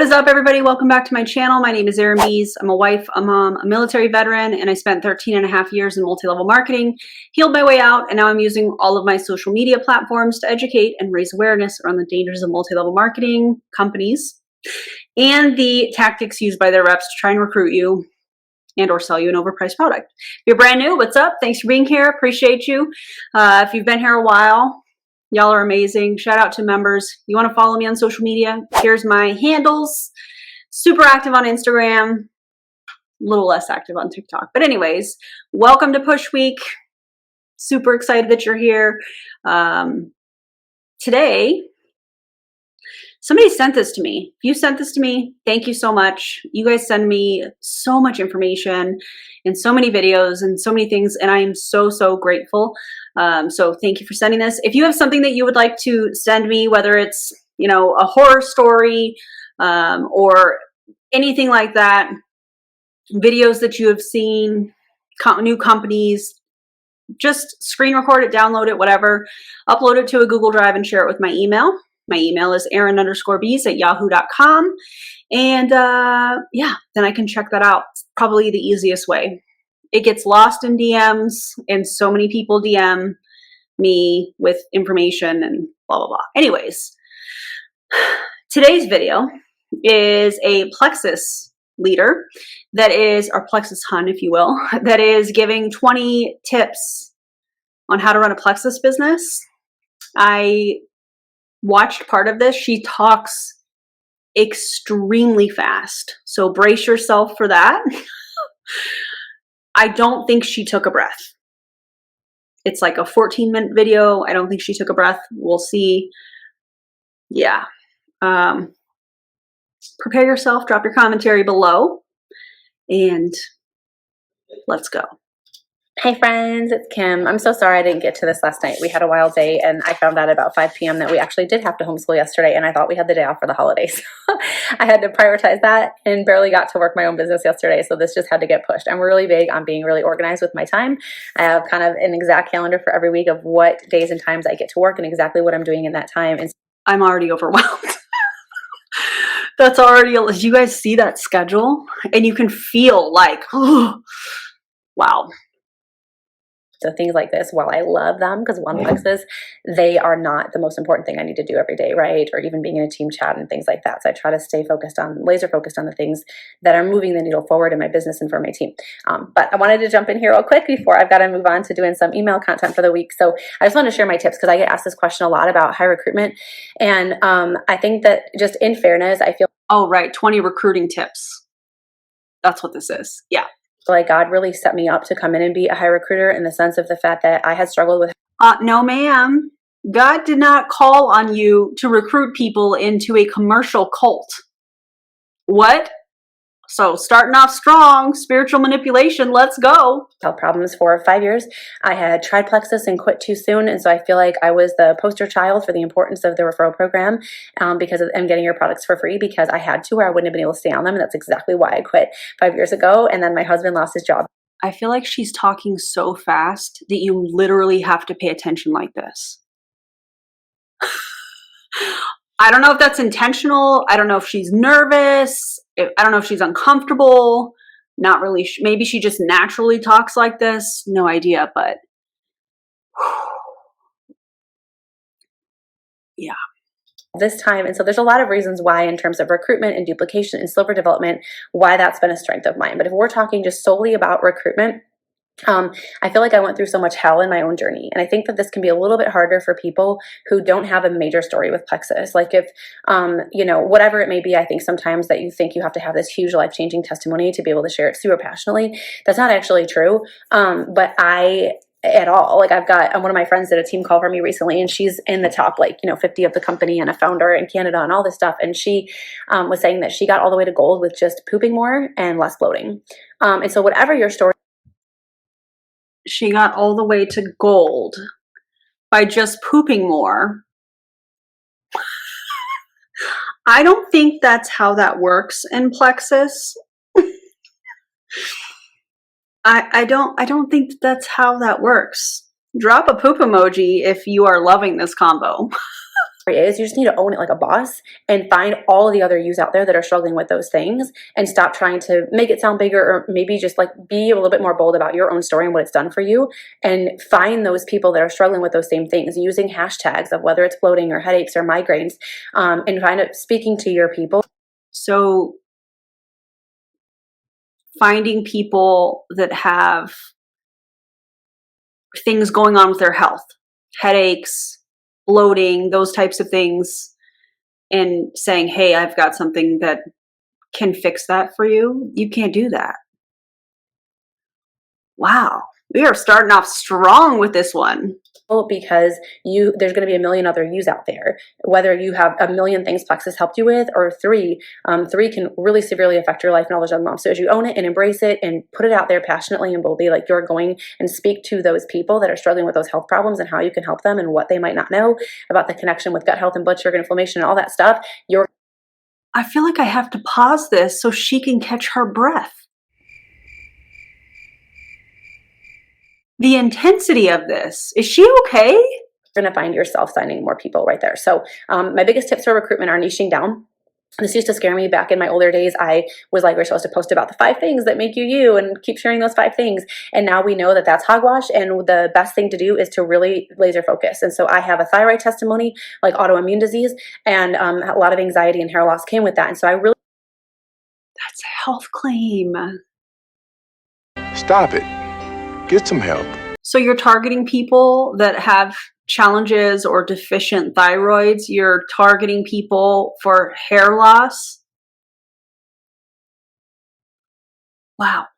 What is up, everybody? Welcome back to my channel. My name is Erin Bees. I'm a wife, a mom, a military veteran, and I spent 13 and a half years in multi-level marketing, healed my way out, and now I'm using all of my social media platforms to educate and raise awareness around the dangers of multi-level marketing companies and the tactics used by their reps to try and recruit you and or sell you an overpriced product. If you're brand new, what's up? Thanks for being here. Appreciate you. If you've been here a while, y'all are amazing. Shout out to members. You want to follow me on social media? Here's my handles. Super active on Instagram, a little less active on TikTok. But anyways, welcome to Push Week. Super excited that you're here. Today, somebody sent this to me. If you sent this to me, thank you so much. You guys send me so much information and so many videos and so many things, and I am so, so grateful. So thank you for sending this. If you have something that you would like to send me, whether it's, a horror story or anything like that, videos that you have seen, new companies, just screen record it, download it, whatever, upload it to a Google Drive and share it with my email. My email is erin_bees@yahoo.com. And yeah, then I can check that out. It's probably the easiest way. It gets lost in DMs, and so many people DM me with information and blah, blah, blah. Anyways, today's video is a Plexus leader that is, or Plexus Hun, if you will, that is giving 20 tips on how to run a Plexus business. I watched part of this. She talks extremely fast, so brace yourself for that. I don't think she took a breath. It's like a 14-minute video. I don't think she took a breath. We'll see. Yeah. Prepare yourself, drop your commentary below, and let's go. Hey friends, it's Kim. I'm so sorry I didn't get to this last night. We had a wild day, and I found out about 5 p.m. that we actually did have to homeschool yesterday, and I thought we had the day off for the holidays. I had to prioritize that and barely got to work my own business yesterday, so this just had to get pushed. I'm really big on being really organized with my time. I have kind of an exact calendar for every week of what days and times I get to work and exactly what I'm doing in that time. And I'm already overwhelmed. That's already, do you guys see that schedule? And you can feel like, oh, wow. So things like this, while I love them, because one Plexus, they are not the most important thing I need to do every day, right? Or even being in a team chat and things like that. So I try to stay laser focused on the things that are moving the needle forward in my business and for my team. But I wanted to jump in here real quick before I've got to move on to doing some email content for the week. So I just want to share my tips because I get asked this question a lot about high recruitment. And I think that just in fairness, I feel. Oh, right. 20 recruiting tips. That's what this is. Yeah. Like God really set me up to come in and be a high recruiter in the sense of the fact that I had struggled with. No, ma'am. God did not call on you to recruit people into a commercial cult. What? So starting off strong, spiritual manipulation, let's go. Health problems for 5 years. I had tried Plexus and quit too soon. And so I feel like I was the poster child for the importance of the referral program because I'm getting your products for free because I had to, or I wouldn't have been able to stay on them. And that's exactly why I quit 5 years ago. And then my husband lost his job. I feel like she's talking so fast that you literally have to pay attention like this. I don't know if that's intentional. I don't know if she's nervous. I don't know if she's uncomfortable. Not really. Maybe she just naturally talks like this. No idea, but yeah. This time. And so there's a lot of reasons why in terms of recruitment and duplication and silver development, why that's been a strength of mine. But if we're talking just solely about recruitment, I feel like I went through so much hell in my own journey. And I think that this can be a little bit harder for people who don't have a major story with Plexus. Like if, whatever it may be, I think sometimes that you think you have to have this huge life-changing testimony to be able to share it super passionately. That's not actually true. But at all. Like one of my friends did a team call for me recently, and she's in the top 50 of the company and a founder in Canada and all this stuff. And she was saying that she got all the way to gold with just pooping more and less bloating. And so whatever your story. She got all the way to gold by just pooping more. I don't think that's how that works in Plexus. I don't think that's how that works. Drop a poop emoji if you are loving this combo. is you just need to own it like a boss and find all of the other yous out there that are struggling with those things and stop trying to make it sound bigger, or maybe just like be a little bit more bold about your own story and what it's done for you, and find those people that are struggling with those same things using hashtags of whether it's bloating or headaches or migraines, and find out speaking to your people. So finding people that have things going on with their health, headaches, bloating, those types of things, and saying, hey, I've got something that can fix that for you. You can't do that. Wow. We are starting off strong with this one. Because there's going to be a million other yous out there. Whether you have a million things Plexus helped you with, or three can really severely affect your life and all those other moms. So as you own it and embrace it and put it out there passionately and boldly, like you're going and speak to those people that are struggling with those health problems and how you can help them and what they might not know about the connection with gut health and blood sugar inflammation and all that stuff. I feel like I have to pause this so she can catch her breath. The intensity of this. Is she okay? You're going to find yourself signing more people right there. So my biggest tips for recruitment are niching down. This used to scare me back in my older days. I was like, we're supposed to post about the 5 things that make you you and keep sharing those 5 things. And now we know that that's hogwash. And the best thing to do is to really laser focus. And so I have a thyroid testimony, like autoimmune disease, and a lot of anxiety and hair loss came with that. And so That's a health claim. Stop it. Get some help. So you're targeting people that have challenges or deficient thyroids. You're targeting people for hair loss. Wow.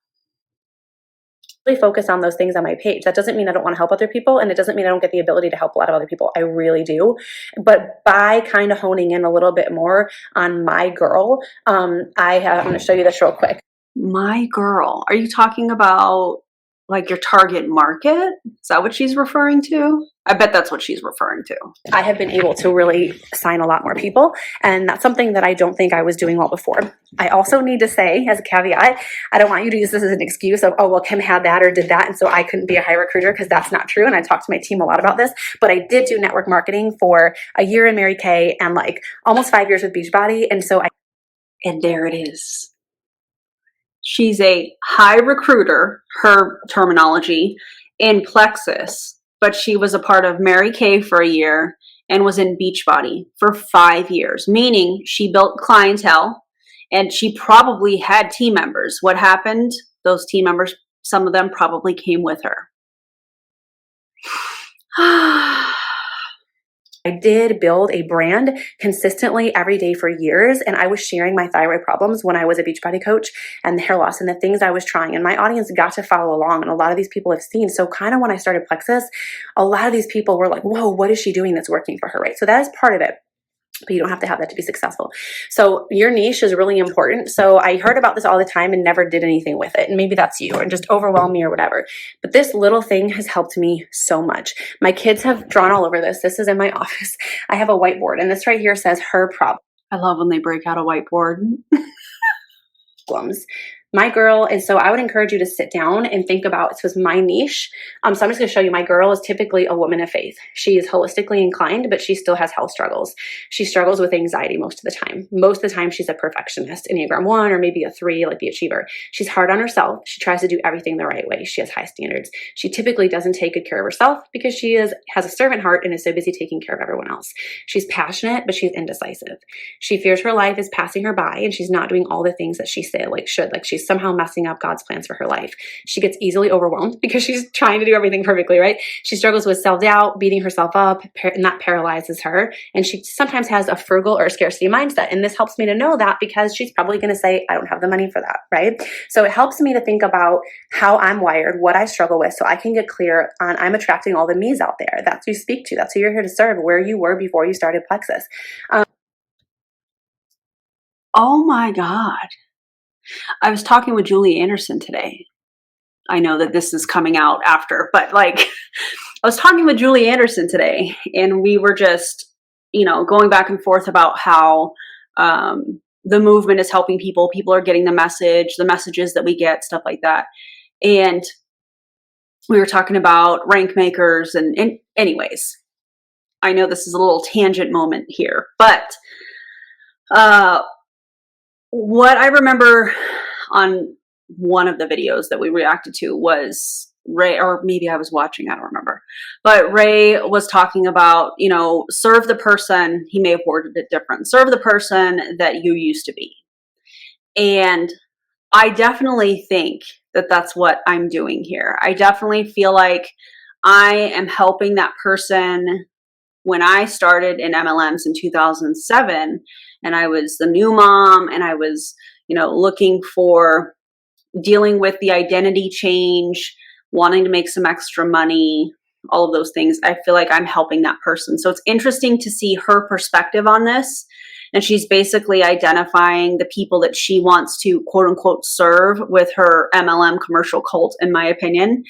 really focus on those things on my page. That doesn't mean I don't want to help other people, and it doesn't mean I don't get the ability to help a lot of other people. I really do. But by kind of honing in a little bit more on my girl, I'm going to show you this real quick. My girl. Are you talking about like your target market? Is that what she's referring to? I bet that's what she's referring to. I have been able to really sign a lot more people, and that's something that I don't think I was doing well before. I also need to say, as a caveat, I don't want you to use this as an excuse of, oh, well, Kim had that or did that, and so I couldn't be a high recruiter, because that's not true. And I talked to my team a lot about this, but I did do network marketing for a year in Mary Kay and like almost 5 years with Beachbody. And so and there it is. She's a high recruiter, her terminology, in Plexus, but she was a part of Mary Kay for a year and was in Beachbody for 5 years, meaning she built clientele and she probably had team members. What happened? Those team members, some of them probably came with her. I did build a brand consistently every day for years, and I was sharing my thyroid problems when I was a Beachbody coach and the hair loss and the things I was trying, and my audience got to follow along, and a lot of these people have seen. So kind of when I started Plexus, a lot of these people were like, whoa, what is she doing that's working for her, right? So that is part of it. But you don't have to have that to be successful. So your niche is really important. So I heard about this all the time and never did anything with it. And maybe that's you, or just overwhelm me or whatever. But this little thing has helped me so much. My kids have drawn all over this. This is in my office. I have a whiteboard, and this right here says her problem. I love when they break out a whiteboard. My girl, and so I would encourage you to sit down and think about, this was my niche. So I'm just going to show you, my girl is typically a woman of faith. She is holistically inclined, but she still has health struggles. She struggles with anxiety most of the time. Most of the time she's a perfectionist, Enneagram 1 or maybe a 3, like the achiever. She's hard on herself. She tries to do everything the right way. She has high standards. She typically doesn't take good care of herself because she has a servant heart and is so busy taking care of everyone else. She's passionate, but she's indecisive. She fears her life is passing her by and she's not doing all the things that she said like should, like she's somehow messing up God's plans for her life. She gets easily overwhelmed because she's trying to do everything perfectly, right? She struggles with self-doubt, beating herself up, and that paralyzes her. And she sometimes has a frugal or scarcity mindset. And this helps me to know that because she's probably going to say, I don't have the money for that, right? So it helps me to think about how I'm wired, what I struggle with, so I can get clear on I'm attracting all the me's out there. That's who you speak to. That's who you're here to serve, where you were before you started Plexus. Oh my God. I was talking with Julie Anderson today. I know that this is coming out after, but like I was talking with Julie Anderson today and we were just, going back and forth about how the movement is helping people. People are getting the messages that we get, stuff like that. And we were talking about rank makers and anyways, I know this is a little tangent moment here, but what I remember on one of the videos that we reacted to was Ray, or maybe I was watching, I don't remember, but Ray was talking about, you know, serve the person, he may have worded it different, serve the person that you used to be. And I definitely think that that's what I'm doing here. I definitely feel like I am helping that person. When I started in MLMs in 2007, and I was the new mom, and I was, you know, looking for, dealing with the identity change, wanting to make some extra money, all of those things, I feel like I'm helping that person. So it's interesting to see her perspective on this. And she's basically identifying the people that she wants to quote unquote serve with her MLM commercial cult, in my opinion.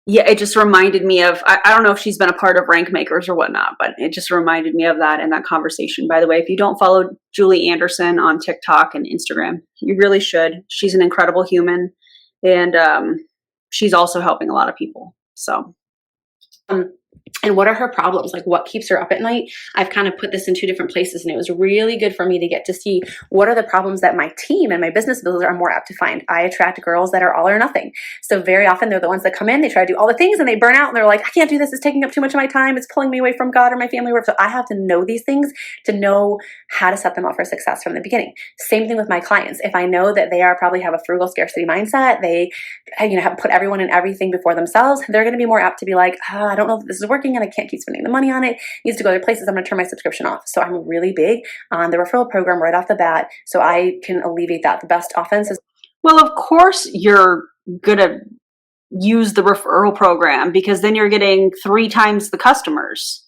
Yeah, it just reminded me of, I don't know if she's been a part of Rank Makers or whatnot, but it just reminded me of that in that conversation. By the way, if you don't follow Julie Anderson on TikTok and Instagram, you really should. She's an incredible human, and she's also helping a lot of people. So. And what are her problems? Like, what keeps her up at night? I've kind of put this in two different places, and it was really good for me to get to see what are the problems that my team and my business builders are more apt to find. I attract girls that are all or nothing. So very often they're the ones that come in, they try to do all the things and they burn out and they're like, I can't do this. It's taking up too much of my time. It's pulling me away from God or my family. So I have to know these things to know how to set them up for success from the beginning. Same thing with my clients. If I know that they are probably have a frugal scarcity mindset, they, you know, have put everyone and everything before themselves, they're going to be more apt to be like, I don't know if this is working and I can't keep spending the money on it. It needs to go other places. I'm going to turn my subscription off. So I'm really big on the referral program right off the bat, so I can alleviate that. The best offense is, well, of course you're going to use the referral program, because then you're getting 3 times the customers.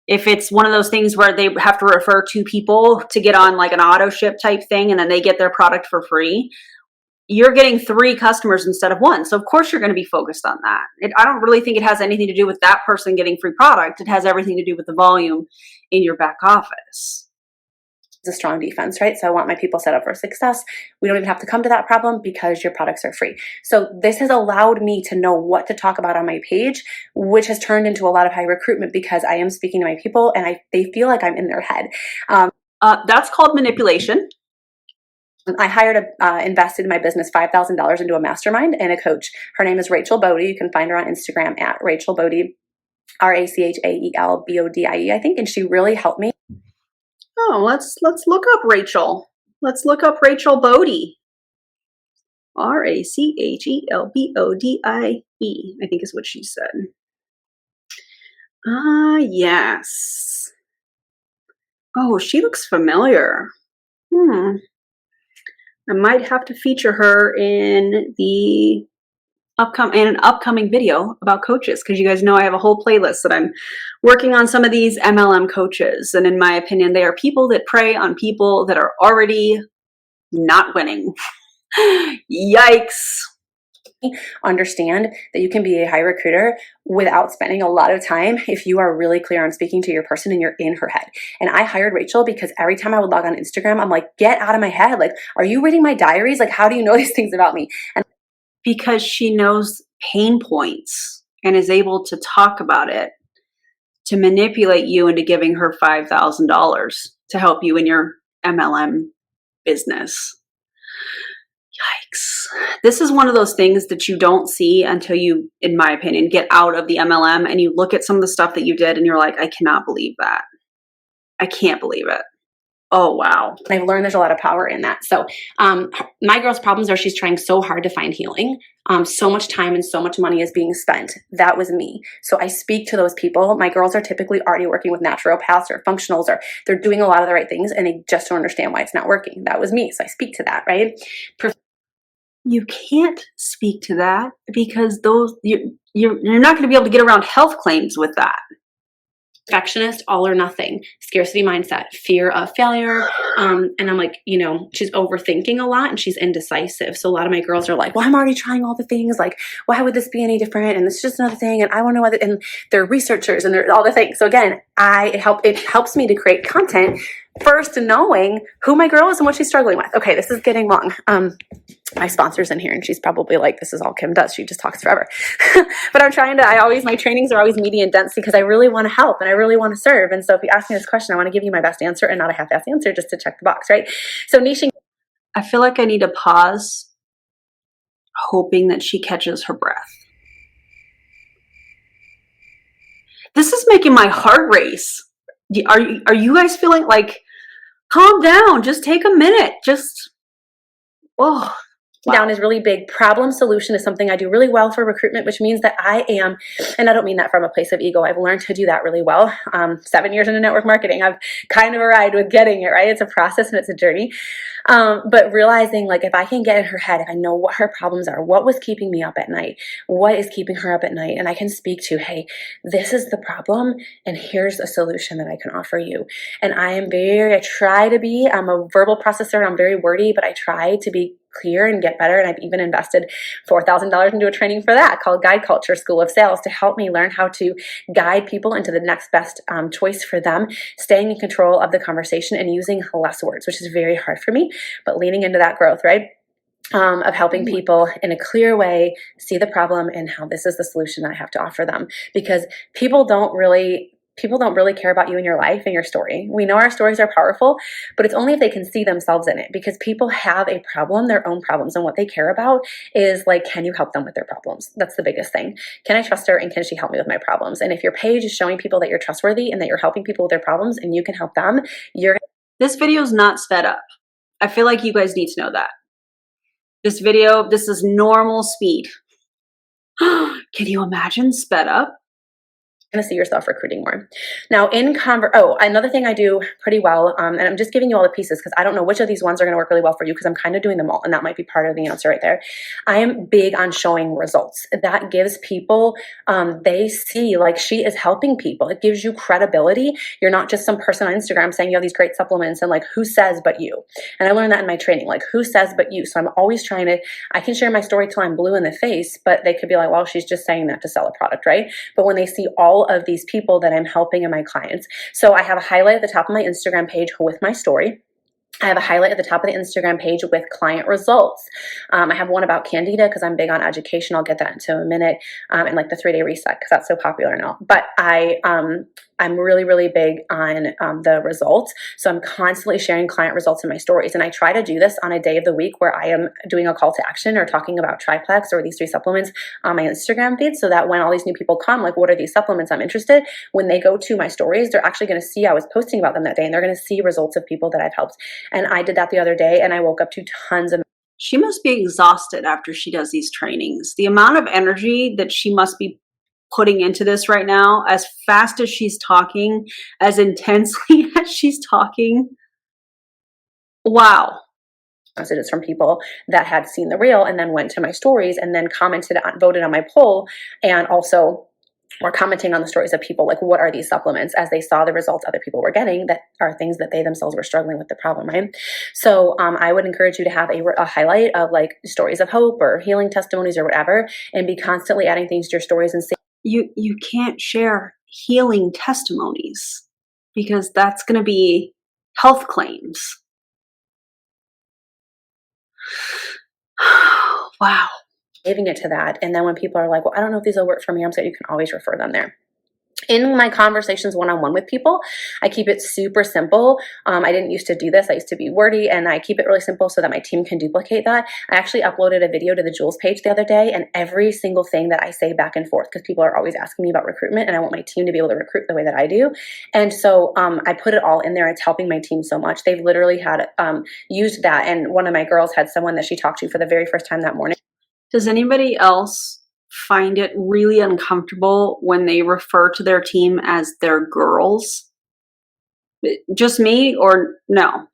If it's one of those things where they have to refer 2 people to get on like an auto ship type thing, and then they get their product for free, you're getting 3 customers instead of 1. So of course you're going to be focused on that. I don't really think it has anything to do with that person getting free product. It has everything to do with the volume in your back office. a strong defense, right? So I want my people set up for success. We don't even have to come to that problem because your products are free. So this has allowed me to know what to talk about on my page, which has turned into a lot of high recruitment because I am speaking to my people and they feel like I'm in their head. That's called manipulation. I invested in my business $5,000 into a mastermind and a coach. Her name is Rachel Bodie. You can find her on Instagram at Rachel Bodie, RACHAELBODIE, I think, and she really helped me. Oh, let's look up Rachel. Let's look up Rachel Bodie. RACHELBODIE, I think is what she said. Yes. Oh, she looks familiar. I might have to feature her in an upcoming video about coaches, because you guys know I have a whole playlist that I'm working on some of these MLM coaches, and in my opinion, they are people that prey on people that are already not winning. Yikes. Understand that you can be a high recruiter without spending a lot of time if you are really clear on speaking to your person and you're in her head. And I hired Rachel because every time I would log on Instagram, I'm like, get out of my head. Like, are you reading my diaries? Like, how do you know these things about me? And because she knows pain points and is able to talk about it to manipulate you into giving her $5,000 to help you in your MLM business. Yikes. This is one of those things that you don't see until you, in my opinion, get out of the MLM and you look at some of the stuff that you did and you're like, I cannot believe that. I can't believe it. Oh, wow. I've learned there's a lot of power in that. So my girl's problems are she's trying so hard to find healing. So much time and so much money is being spent. That was me. So I speak to those people. My girls are typically already working with naturopaths or functionals, or they're doing a lot of the right things and they just don't understand why it's not working. That was me. So I speak to that, right? You can't speak to that because you're not going to be able to get around health claims with that. Perfectionist, all or nothing, scarcity mindset, fear of failure. And I'm like, she's overthinking a lot and she's indecisive. So a lot of my girls are like, well, I'm already trying all the things. Like, why would this be any different? And it's just another thing. And I want to know and they're researchers and they're all the things. So again, it helps me to create content first knowing who my girl is and what she's struggling with. Okay, this is getting long. My sponsor's in here and she's probably like, this is all Kim does. She just talks forever. But my trainings are always meaty and dense because I really want to help and I really want to serve. And so if you ask me this question, I want to give you my best answer and not a half-assed answer just to check the box, right? So niching. I feel like I need to pause, hoping that she catches her breath. This is making my heart race. Are you guys feeling like, calm down, just take a minute, just, oh. Wow. Down is really big. Problem solution is something I do really well for recruitment, which means that I am, and I don't mean that from a place of ego, I've learned to do that really well. 7 years into network marketing, I've kind of arrived with getting it, right? It's a process and it's a journey. But realizing like if I can get in her head, if I know what her problems are, what was keeping me up at night, what is keeping her up at night, and I can speak to, hey, this is the problem and here's a solution that I can offer you. And I try to be, I'm a verbal processor, I'm very wordy, but I try to be clear and get better. And I've even invested $4,000 into a training for that called Guide Culture School of Sales to help me learn how to guide people into the next best choice for them, staying in control of the conversation and using less words, which is very hard for me, but leaning into that growth, right? Of helping people in a clear way see the problem and how this is the solution that I have to offer them. Because people don't really care about you and your life and your story. We know our stories are powerful, but it's only if they can see themselves in it, because people have a problem, their own problems, and what they care about is like, can you help them with their problems? That's the biggest thing. Can I trust her and can she help me with my problems? And if your page is showing people that you're trustworthy and that you're helping people with their problems and you can help them, This video is not sped up. I feel like you guys need to know that. This is normal speed. Can you imagine sped up? Going to see yourself recruiting more. Now another thing I do pretty well, and I'm just giving you all the pieces because I don't know which of these ones are going to work really well for you because I'm kind of doing them all, and that might be part of the answer right there. I am big on showing results. That gives people, they see like she is helping people. It gives you credibility. You're not just some person on Instagram saying you have these great supplements and like, who says but you? And I learned that in my training, like who says but you? So I'm always I can share my story till I'm blue in the face, but they could be like, well, she's just saying that to sell a product, right? But when they see all of these people that I'm helping and my clients. So I have a highlight at the top of my Instagram page with my story. I have a highlight at the top of the Instagram page with client results. I have one about Candida because I'm big on education. I'll get that into a minute. And like the 3-day reset because that's so popular now. But I'm really, really big on the results. So I'm constantly sharing client results in my stories. And I try to do this on a day of the week where I am doing a call to action or talking about Triplex or these 3 supplements on my Instagram feed, so that when all these new people come, like, what are these supplements I'm interested? When they go to my stories, they're actually going to see I was posting about them that day, and they're going to see results of people that I've helped. And I did that the other day, and I woke up to tons of. She must be exhausted after she does these trainings. The amount of energy that she must be putting into this right now, as fast as she's talking, as intensely as she's talking. Wow. Messages from people that had seen the reel and then went to my stories and then voted on my poll, and also or commenting on the stories of people like, what are these supplements, as they saw the results other people were getting that are things that they themselves were struggling with the problem, right? So I would encourage you to have a highlight of like stories of hope or healing testimonies or whatever, and be constantly adding things to your stories. And you can't share healing testimonies because that's going to be health claims. Wow. Giving it to that. And then when people are like, well, I don't know if these will work for me, I'm saying you can always refer them there. In my conversations one-on-one with people, I keep it super simple. I didn't used to do this. I used to be wordy, and I keep it really simple so that my team can duplicate that. I actually uploaded a video to the Jules page the other day, and every single thing that I say back and forth, because people are always asking me about recruitment, and I want my team to be able to recruit the way that I do. And so I put it all in there. It's helping my team so much. They've literally had used that, and one of my girls had someone that she talked to for the very first time that morning. Does anybody else find it really uncomfortable when they refer to their team as their girls? Just me, or no?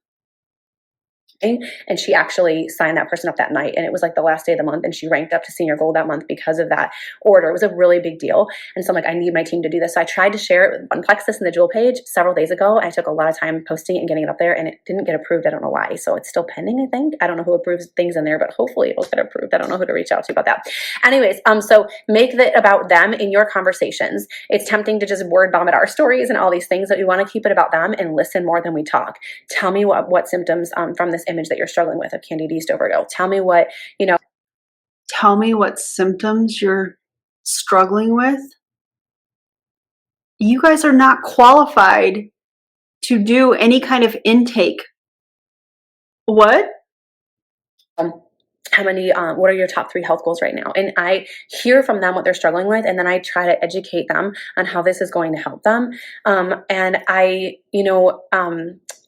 and she actually signed that person up that night, and it was like the last day of the month, and she ranked up to senior gold that month because of that order. It was a really big deal, and so I'm like, I need my team to do this. So I tried to share it on Plexus and the Jewel page several days ago. I took a lot of time posting it and getting it up there, and it didn't get approved. I don't know why, so it's still pending, I think. I don't know who approves things in there, but hopefully it'll get approved. I don't know who to reach out to about that. Anyways, so make it about them in your conversations. It's tempting to just word vomit our stories and all these things, that we want to keep it about them and listen more than we talk. Tell me what symptoms from this image that you're struggling with of Candida yeast overgrowth. Tell me what, Tell me what symptoms you're struggling with. You guys are not qualified to do any kind of intake. What? How many, what are your top 3 health goals right now? And I hear from them what they're struggling with, and then I try to educate them on how this is going to help them. And I,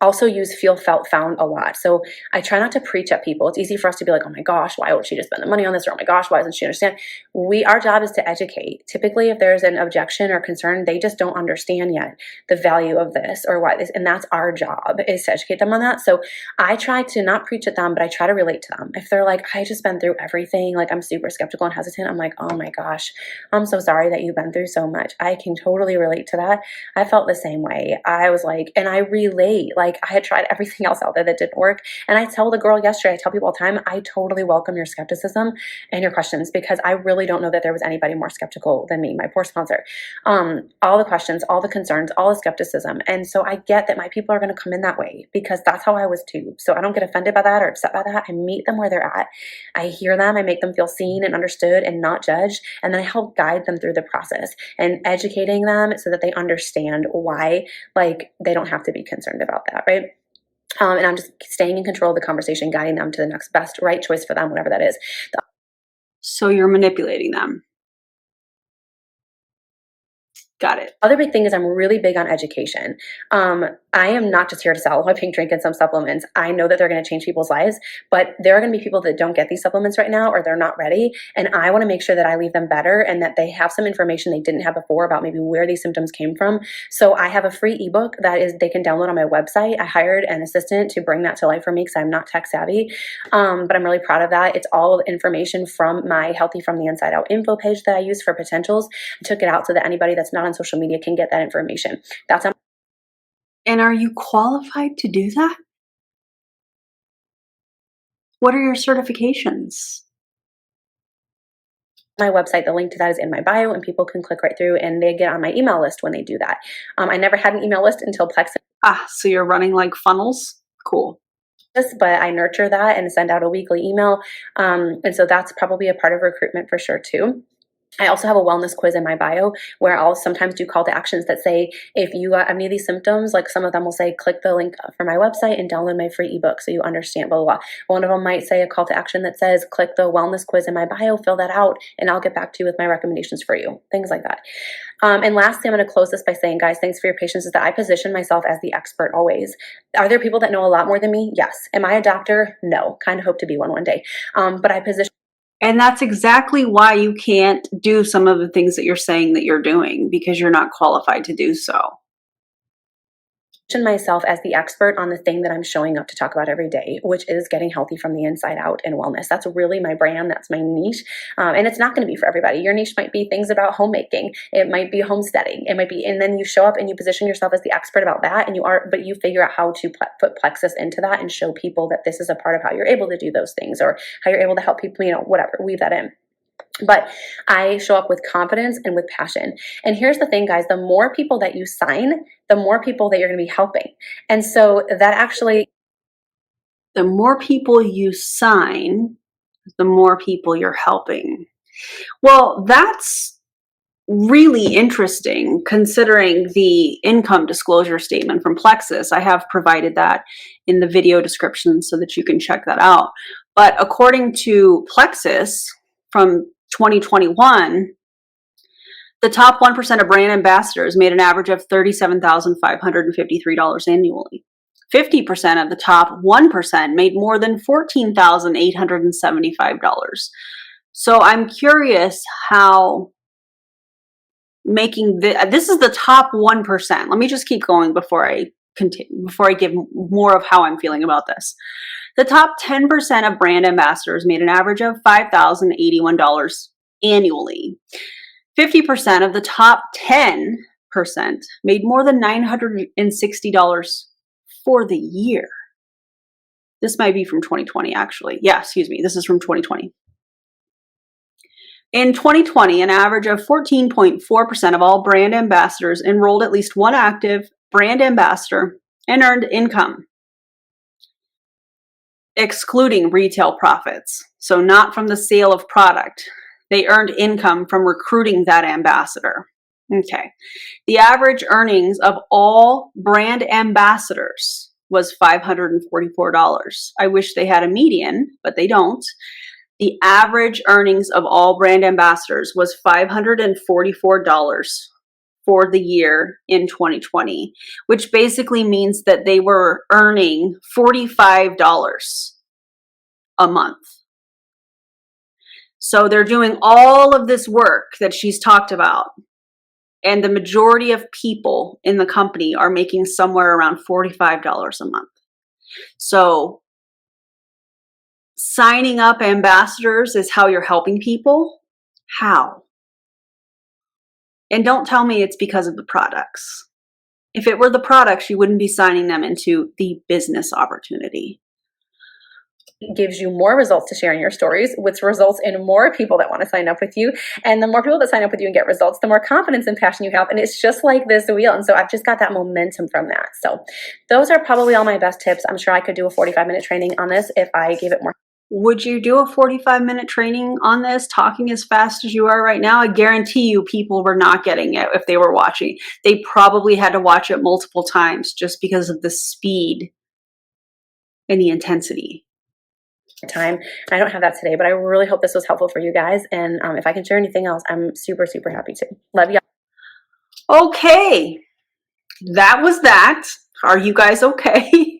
also use feel, felt, found a lot. So I try not to preach at people. It's easy for us to be like, oh my gosh, why would she just spend the money on this? Or oh my gosh, why doesn't she understand? Our job is to educate. Typically, if there's an objection or concern, they just don't understand yet the value of this or why this, and that's our job, is to educate them on that. So I try to not preach at them, but I try to relate to them. If they're like, I just been through everything, like I'm super skeptical and hesitant, I'm like, oh my gosh, I'm so sorry that you've been through so much. I can totally relate to that. I felt the same way. I was like, and I relate, like I had tried everything else out there that didn't work. And I tell the girl yesterday, I tell people all the time, I totally welcome your skepticism and your questions, because I really don't know that there was anybody more skeptical than me, my poor sponsor. All the questions, all the concerns, all the skepticism. And so I get that my people are going to come in that way, because that's how I was too. So I don't get offended by that or upset by that. I meet them where they're at. I hear them. I make them feel seen and understood and not judged. And then I help guide them through the process and educating them so that they understand why, like, they don't have to be concerned about that, right? And I'm just staying in control of the conversation, guiding them to the next best right choice for them, whatever that is. So you're manipulating them. Got it. Other big thing is I'm really big on education. I am not just here to sell a pink drink and some supplements. I know that they're going to change people's lives, but there are going to be people that don't get these supplements right now, or they're not ready. And I want to make sure that I leave them better and that they have some information they didn't have before about maybe where these symptoms came from. So I have a free ebook that they can download on my website. I hired an assistant to bring that to life for me because I'm not tech savvy. But I'm really proud of that. It's all information from my Healthy from the Inside Out info page that I use for potentials. I took it out so that anybody that's not on social media can get that information. That's on. And are you qualified to do that? What are your certifications? My website, the link to that is in my bio, and people can click right through and they get on my email list when they do that. I never had an email list until Plexus. So you're running like funnels? Cool. But I nurture that and send out a weekly email. And so that's probably a part of recruitment for sure too. I also have a wellness quiz in my bio where I'll sometimes do call to actions that say, if you got any of these symptoms, like some of them will say, click the link for my website and download my free ebook so you understand, blah, blah, blah. One of them might say a call to action that says, click the wellness quiz in my bio, fill that out, and I'll get back to you with my recommendations for you, things like that. And lastly, I'm going to close this by saying, guys, thanks for your patience, is that I position myself as the expert always. Are there people that know a lot more than me? Yes. Am I a doctor? No. Kind of hope to be one day. But I position. And that's exactly why you can't do some of the things that you're saying that you're doing, because you're not qualified to do so. Myself as the expert on the thing that I'm showing up to talk about every day, which is getting healthy from the inside out and wellness. That's really my brand. That's my niche. And it's not going to be for everybody. Your niche might be things about homemaking. It might be homesteading. It might be, and then you show up and you position yourself as the expert about that. And but you figure out how to put Plexus into that and show people that this is a part of how you're able to do those things, or how you're able to help people, whatever, weave that in. But I show up with confidence and with passion. And here's the thing, guys, the more people that you sign, the more people that you're going to be helping. And so that actually, the more people you sign, the more people you're helping. Well, that's really interesting considering the income disclosure statement from Plexus. I have provided that in the video description so that you can check that out. But according to Plexus from 2021, the top 1% of brand ambassadors made an average of $37,553 annually. 50% of the top 1% made more than $14,875. So I'm curious how making this is the top 1%. Let me just keep going before I continue, before I give more of how I'm feeling about this. The top 10% of brand ambassadors made an average of $5,081 annually. 50% of the top 10% made more than $960 for the year. This might be from 2020, actually. Yeah, excuse me. This is from 2020. In 2020, an average of 14.4% of all brand ambassadors enrolled at least one active brand ambassador and earned income, excluding retail profits. So not from the sale of product. They earned income from recruiting that ambassador. Okay. The average earnings of all brand ambassadors was $544. I wish they had a median, but they don't. The average earnings of all brand ambassadors was $544 for the year in 2020, which basically means that they were earning $45 a month. So they're doing all of this work that she's talked about, and the majority of people in the company are making somewhere around $45 a month. So signing up ambassadors is how you're helping people. How? And don't tell me it's because of the products. If it were the products, you wouldn't be signing them into the business opportunity. It gives you more results to share in your stories, which results in more people that want to sign up with you. And the more people that sign up with you and get results, the more confidence and passion you have. And it's just like this wheel. And so I've just got that momentum from that. So those are probably all my best tips. I'm sure I could do a 45-minute training on this if I gave it more. Would you do a 45-minute training on this, talking as fast as you are right now? I guarantee you people were not getting it if they were watching. They probably had to watch it multiple times just because of the speed and the intensity. Time. I don't have that today, but I really hope this was helpful for you guys. And if I can share anything else, I'm super, super happy to. Love you. Okay. That was that. Are you guys okay?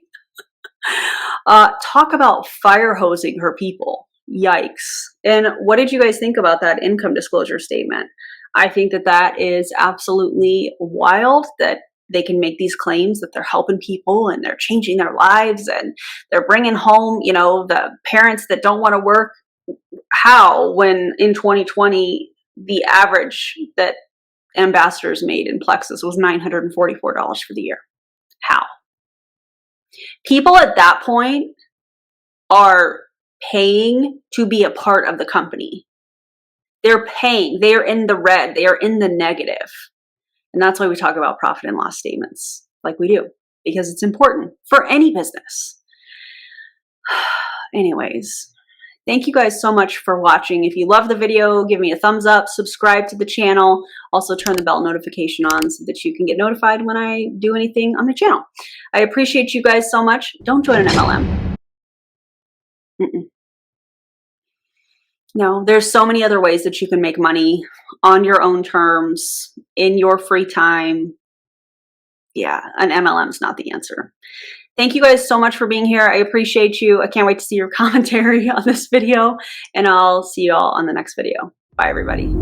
Talk about fire hosing her people. Yikes. And what did you guys think about that income disclosure statement? I think that that is absolutely wild that they can make these claims that they're helping people and they're changing their lives and they're bringing home, you know, the parents that don't want to work. How, when in 2020, the average that ambassadors made in Plexus was $944 for the year? How? People at that point are paying to be a part of the company. They're paying. They are in the red. They are in the negative. And that's why we talk about profit and loss statements like we do, because it's important for any business. Anyways, thank you guys so much for watching. If you love the video, give me a thumbs up, subscribe to the channel. Also turn the bell notification on so that you can get notified when I do anything on my channel. I appreciate you guys so much. Don't join an MLM. No, there's so many other ways that you can make money on your own terms, in your free time. Yeah, an MLM is not the answer. Thank you guys so much for being here. I appreciate you. I can't wait to see your commentary on this video, and I'll see you all on the next video. Bye, everybody.